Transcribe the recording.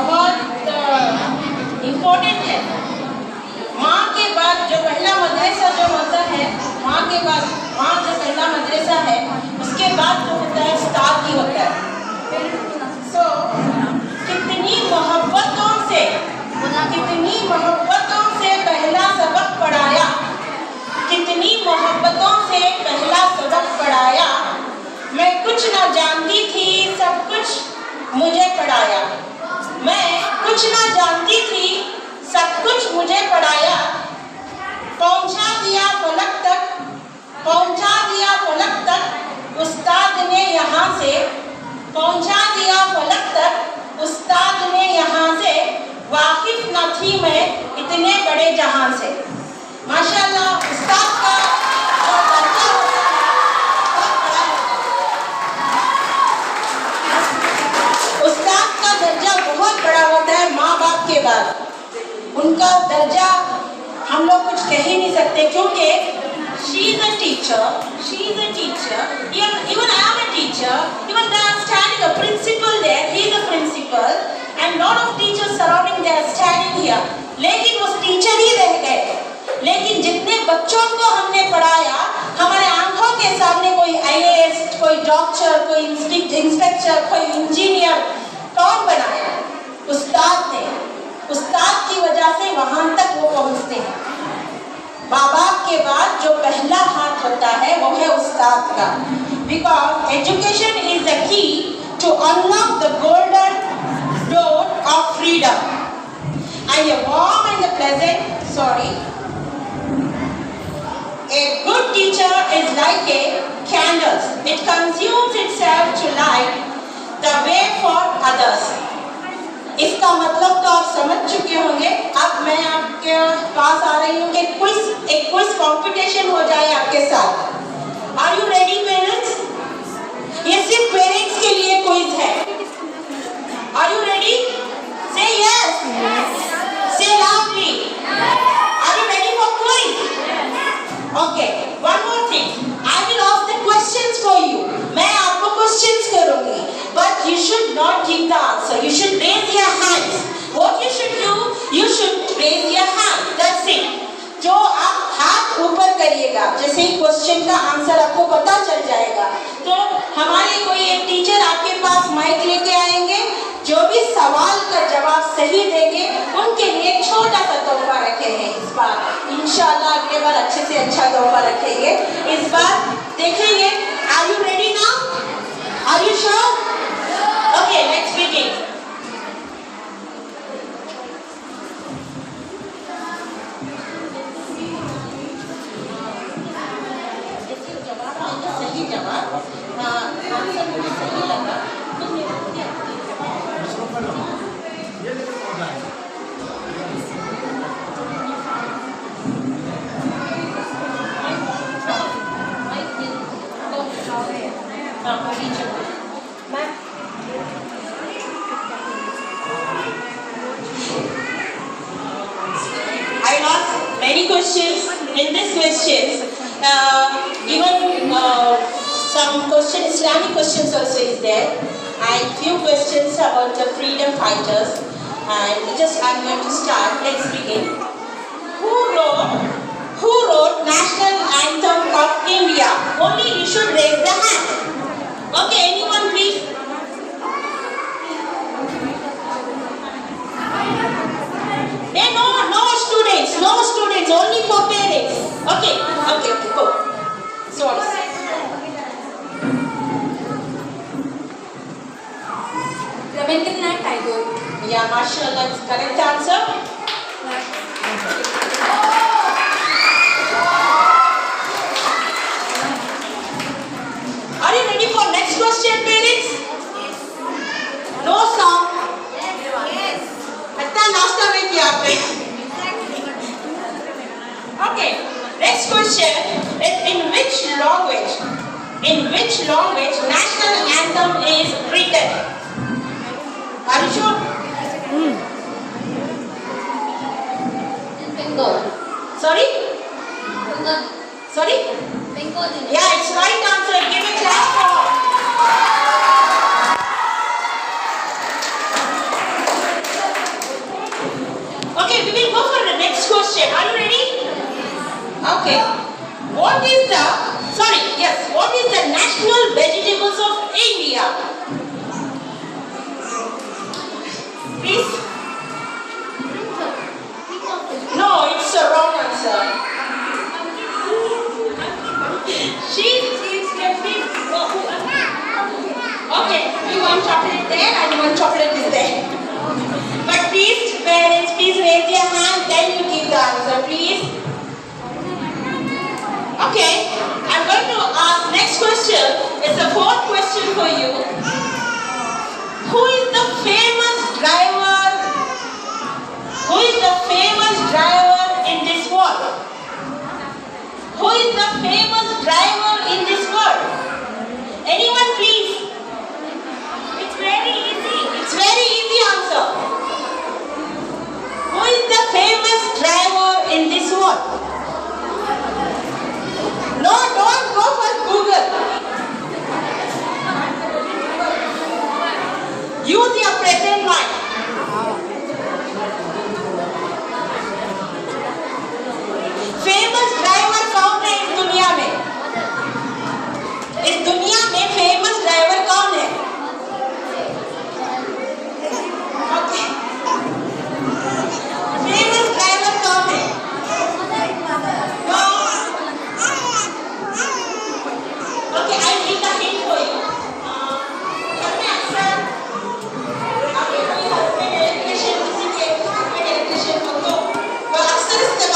बहुत इम्पोर्टेंट है। माँ के बाद जो पहला मदरसा जो होता है, माँ के बाद माँ जो पहला मदरसा है, उसके बाद जो होता है उस्ताद ही होता है। कितनी मोहब्बतों से पहला सबक पढ़ाया, कितनी मोहब्बतों से पहला सबक पढ़ाया। मैं कुछ न जानती थी, सब कुछ मुझे पढ़ाया। मैं कुछ न जानती थी, सब कुछ मुझे पढ़ाया। पहुंचा दिया फलक तक उस्ताद ने यहाँ से, पहुंचा दिया फलक तक उस्ताद ने यहाँ से। वाकिफ न थी मैं इतने बड़े जहां से। माशाल्लाह, उस्ताद का जो दर्जा होता है बहुत बड़ा होता है। उस्ताद का दर्जा बहुत बड़ा होता है। माँ बाप के बाद उनका दर्जा हम लोग कुछ कह ही नहीं सकते, क्योंकि she is a teacher, even I am a teacher, even they are standing, a principal there, he is a principal, and lot of teachers surrounding, they are standing here. लेकिन उस टीचर ही रह गए। लेकिन जितने बच्चों को हमने पढ़ाया, हमारे आंखों के सामने कोई IAS, कोई डॉक्टर, कोई इंस्पेक्टर, कोई इंजीनियर कौन बनाया? उस्ताद ने। उस्ताद की वजह से वहां तक वो पहुंचते हैं। माँ बाप के बाद जो पहला हाथ होता है वो है उस्ताद का। Because education is the key to unlock the golden door of freedom. And a warm and a pleasant, a good teacher is like a candle. It consumes itself to light the way for others. इसका मतलब तो आप समझ चुके होंगे। अब मैं आपके पास आ रही हूँ कि एक क्विज कंपटीशन हो जाए आपके साथ। Are you ready parents? ये सिर्फ पेरेंट्स के लिए क्विज है। Are you ready? Say yes. Say loudly. Are you ready for quiz? Okay. One more thing. I will ask the questions for you. मैं आपको questions करूँगी, but you should not give the answer. You should raise your hands. What you should do? You should raise your hand. That's it. जो आप हाथ ऊपर करिएगा, जैसे ही question का आंसर आपको पता चल जाएगा, तो हमारे कोई एक टीचर आपके पास माइक लेके आएंगे। जो भी सवाल का जवाब सही देंगे उनके लिए छोटा सा तोहफा रखे हैं इस बार। इंशाल्लाह अगले बार अच्छे से अच्छा तोहफा रखेंगे। इस बार देखेंगे। Are you ready now? Are you sure? Okay, let's begin. सही जवाब आंसर मुझे सही लगा तो मेरे को क्या I asked many questions. In this question, even some Islamic questions also is there, and few questions about the freedom fighters. And I'm going to start. Let's begin. Who wrote National Anthem of India? Only you should raise the hand. Okay, anyone please? Hey, no students, only for parents. Okay, go. Sorry. Rabindranath Tagore. Yeah, mashallah, it's correct answer. Are you ready for next question, parents? No song. Yes. इतना नाश्ता नहीं किया आपने? Okay. Next question is in which language national anthem is written? Are you sure? In Bengal. Sorry? Bengal. Sorry? Bengal. Yeah, it's right answer. Give a clap for. Okay, are you ready? Okay. What is the national vegetables of India? Please. No, it's a wrong answer. She's definitely. Okay, you want chocolate there and one chocolate is there. But please, parents, please raise your hand, then you give the answer, please. Okay, I'm going to ask next question. It's the fourth question for you. Who is the famous driver? Who is the famous driver in this world? Who is the famous driver in this world? Anyone please?